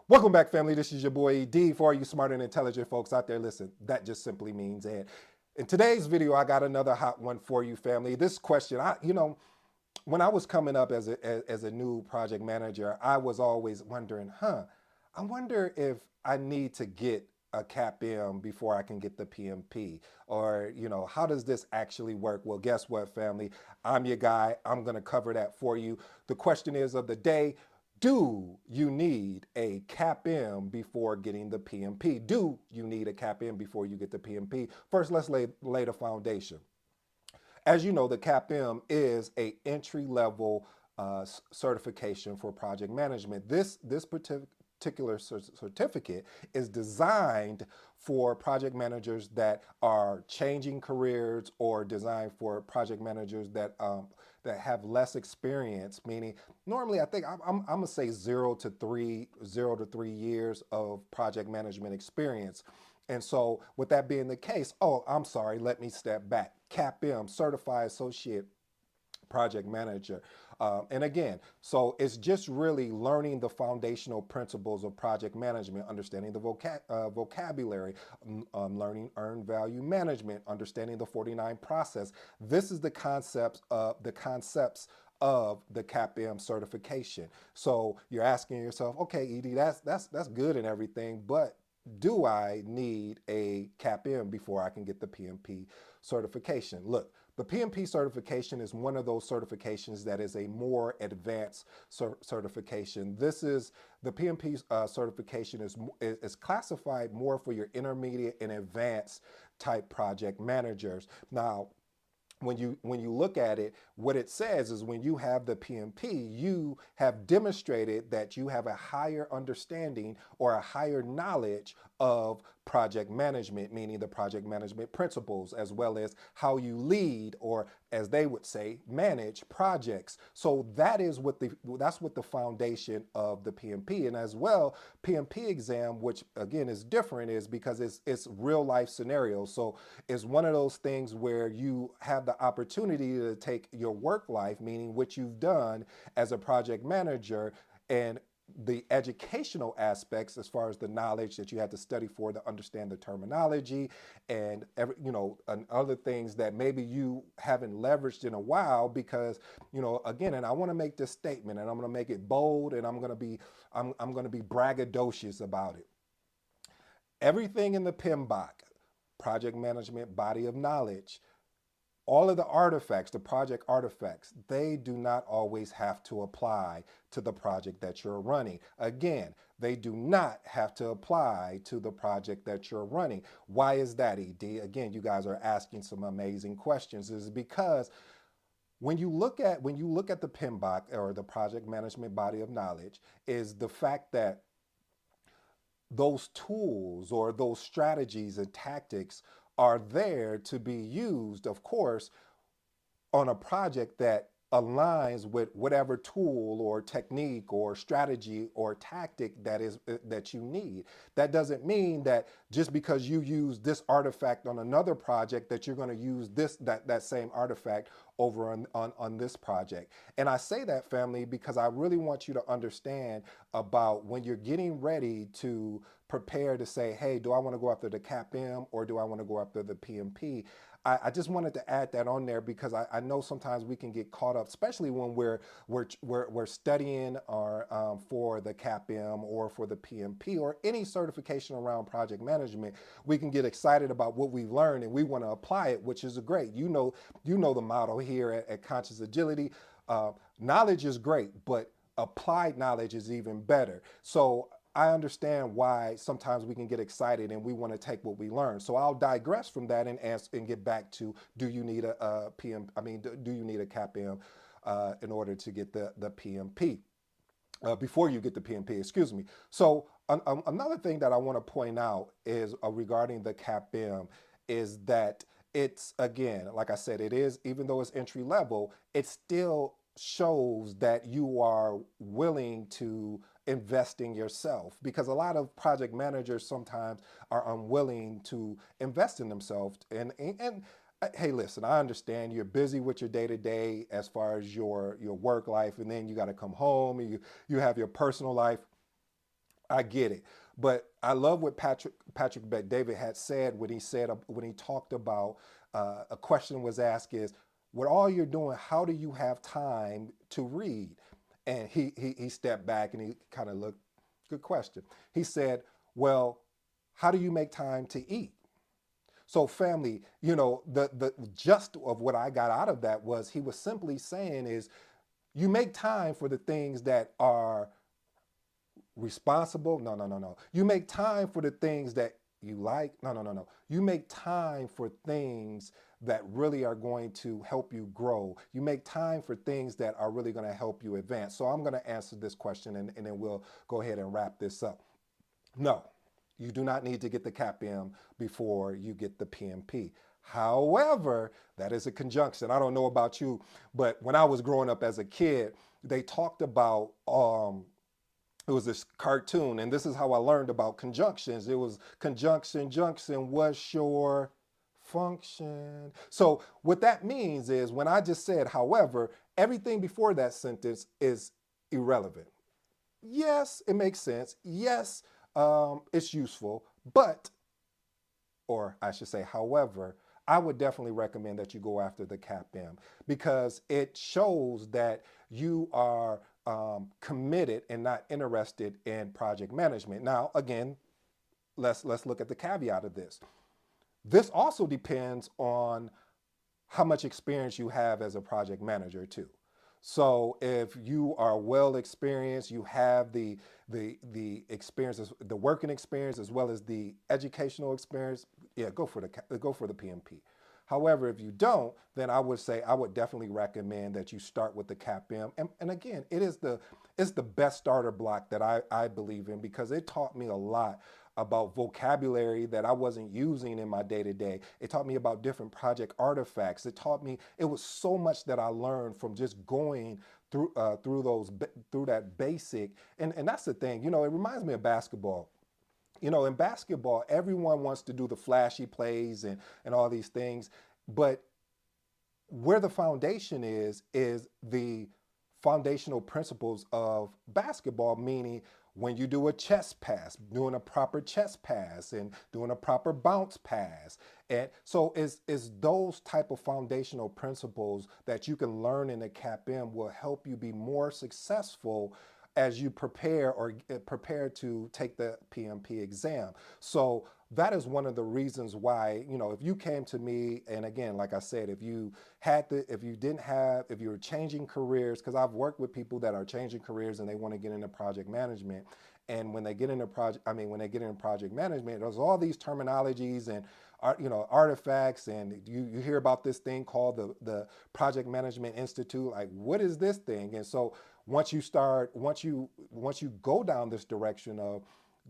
Welcome back, family. This is your boy ED. For all you smart and intelligent folks out there, listen, that just simply means Ed. In today's video, I got another hot one for you, family. This question, when I was coming up as a new project manager, I was always wondering, I wonder if I need to get a CAPM before I can get the PMP, or how does this actually work? Well, guess what, family? I'm your guy. I'm going to cover that for you. The question is of the day: do you need a CAPM before getting the PMP? Do you need a CAPM before you get the PMP? First, let's lay the foundation. As you know, the CAPM is a entry level certification for project management. This particular certificate is designed for project managers that are changing careers, or designed for project managers that have less experience. Meaning, normally, I think I'm gonna say 0 to 3 years of project management experience. And so, with that being the case, oh, I'm sorry, let me step back. CAPM, Certified Associate Project Manager. And again, so it's just really learning the foundational principles of project management, understanding the vocabulary, learning earned value management, understanding the 49 process. This is the concepts of the CAPM certification. So you're asking yourself, okay, Edie, that's good and everything, but do I need a CAPM before I can get the PMP certification? Look, the PMP certification is one of those certifications that is a more advanced certification. This is the PMP certification is classified more for your intermediate and advanced type project managers. Now, when you look at it, what it says is when you have the PMP, you have demonstrated that you have a higher understanding or a higher knowledge of project management, meaning the project management principles, as well as how you lead, or as they would say, manage projects. So that's what the foundation of the PMP. And as well, PMP exam, which again is different, is because it's real life scenarios. So it's one of those things where you have the opportunity to take your work life, meaning what you've done as a project manager, and the educational aspects, as far as the knowledge that you had to study for to understand the terminology, and and other things that maybe you haven't leveraged in a while. Because again, and I want to make this statement, and I'm going to make it bold, and I'm going to be braggadocious about it. Everything in the PMBOK, project management body of knowledge, all of the artifacts, the project artifacts, they do not always have to apply to the project that you're running. Again, they do not have to apply to the project that you're running. Why is that, ED? Again, you guys are asking some amazing questions. Is because when you look at the PMBOK, or the project management body of knowledge, is the fact that those tools or those strategies and tactics are there to be used, of course, on a project that aligns with whatever tool or technique or strategy or tactic that you need. That doesn't mean that just because you use this artifact on another project that you're going to use that same artifact over on this project. And I say that, family, because I really want you to understand about when you're getting ready to prepare to say, hey, do I want to go after the CAPM or do I want to go after the PMP? I just wanted to add that on there because I know sometimes we can get caught up, especially when we're studying for the CAPM or for the PMP or any certification around project management. We can get excited about what we've learned and we want to apply it, which is great. You know the motto here at Conscious Agility. Knowledge is great, but applied knowledge is even better. So I understand why sometimes we can get excited and we want to take what we learn. So I'll digress from that and get back to: do you need a PM? I mean, do you need a CAPM in order to get the PMP? Before you get the PMP, excuse me. So another thing that I want to point out is regarding the CAPM is that it's, again, like I said, it is, even though it's entry level, it still shows that you are willing to invest in yourself, because a lot of project managers sometimes are unwilling to invest in themselves. And hey, listen, I understand you're busy with your day to day as far as your work life, and then you got to come home and you have your personal life. I get it. But I love what Patrick Bet David had said when he talked about a question was asked is, with all you're doing, how do you have time to read? And he stepped back and he kind of looked, good question. He said, well, how do you make time to eat? So family, the gist of what I got out of that was he was simply saying is you make time for the things that are responsible. No, no, no, no. You make time for the things that you like. No, no, no, no. You make time for things that really are going to help you grow. You make time for things that are really going to help you advance. So I'm going to answer this question and then we'll go ahead and wrap this up. No, you do not need to get the CAPM before you get the PMP. However, that is a conjunction. I don't know about you, but when I was growing up as a kid, they talked about it was this cartoon, and this is how I learned about conjunctions. It was conjunction, junction, what's your function? So what that means is when I just said, however, everything before that sentence is irrelevant. Yes, it makes sense. Yes, it's useful, but, or I should say, however, I would definitely recommend that you go after the CAPM because it shows that you are committed and not interested in project management. Now, again, let's look at the caveat of this. This also depends on how much experience you have as a project manager too. So if you are well experienced, you have the experience, the working experience as well as the educational experience, yeah, go for the PMP. However, if you don't, then I would say I would definitely recommend that you start with the CAPM. And again, it's the best starter block that I believe in because it taught me a lot about vocabulary that I wasn't using in my day-to-day. It taught me about different project artifacts. It was so much that I learned from just going through that basic. And that's the thing, it reminds me of basketball. In basketball, everyone wants to do the flashy plays and all these things, but where the foundation is the foundational principles of basketball, meaning when you do a chest pass, doing a proper chest pass and doing a proper bounce pass. And so it's those type of foundational principles that you can learn in the CAPM will help you be more successful as you prepare to take the PMP exam. So that is one of the reasons why, if you came to me, and again, like I said, if you were changing careers, because I've worked with people that are changing careers and they want to get into project management. And when they get into project management, there's all these terminologies and artifacts, and you hear about this thing called the Project Management Institute. Like, what is this thing? And so once you go down this direction of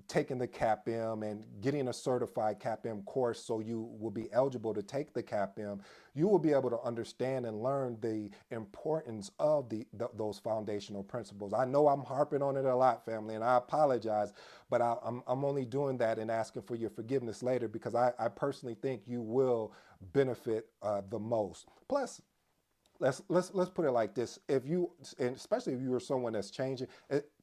taking the CAPM and getting a certified CAPM course so you will be eligible to take the CAPM, you will be able to understand and learn the importance of those foundational principles. I know I'm harping on it a lot, family, and I apologize, but I'm only doing that and asking for your forgiveness later because I personally think you will benefit the most. Plus, let's put it like this: and especially if you are someone that's changing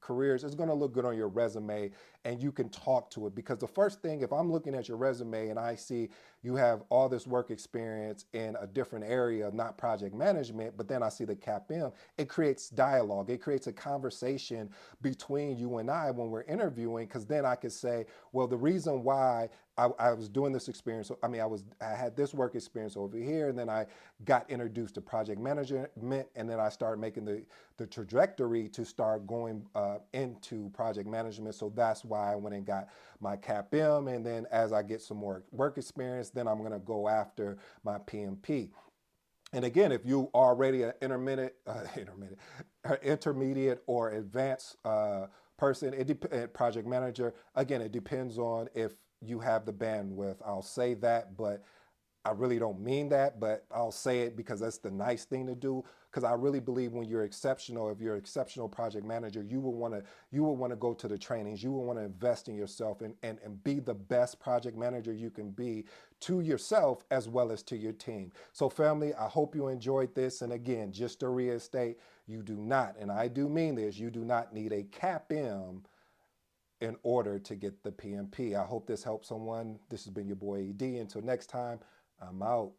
careers, it's going to look good on your resume, and you can talk to it. Because the first thing, if I'm looking at your resume and I see you have all this work experience in a different area, not project management, but then I see the CAPM, it creates dialogue. It creates a conversation between you and I when we're interviewing. Because then I could say, well, the reason why I was doing this experience, I had this work experience over here, and then I got introduced to project management, and then I started making the trajectory to start going into project management. So that's why I went and got my CAPM, and then as I get some more work experience, then I'm going to go after my PMP. And again, if you are already an intermediate or advanced person, project manager, again, it depends on if you have the bandwidth. I'll say that, but I really don't mean that, but I'll say it because that's the nice thing to do. Because I really believe when you're exceptional, if you're an exceptional project manager, you will want to go to the trainings. You will want to invest in yourself and be the best project manager you can be to yourself as well as to your team. So family, I hope you enjoyed this. And again, just to reinstate, you do not, and I do mean this, you do not need a CAPM in order to get the PMP. I hope this helps someone. This has been your boy ED. Until next time, I'm out.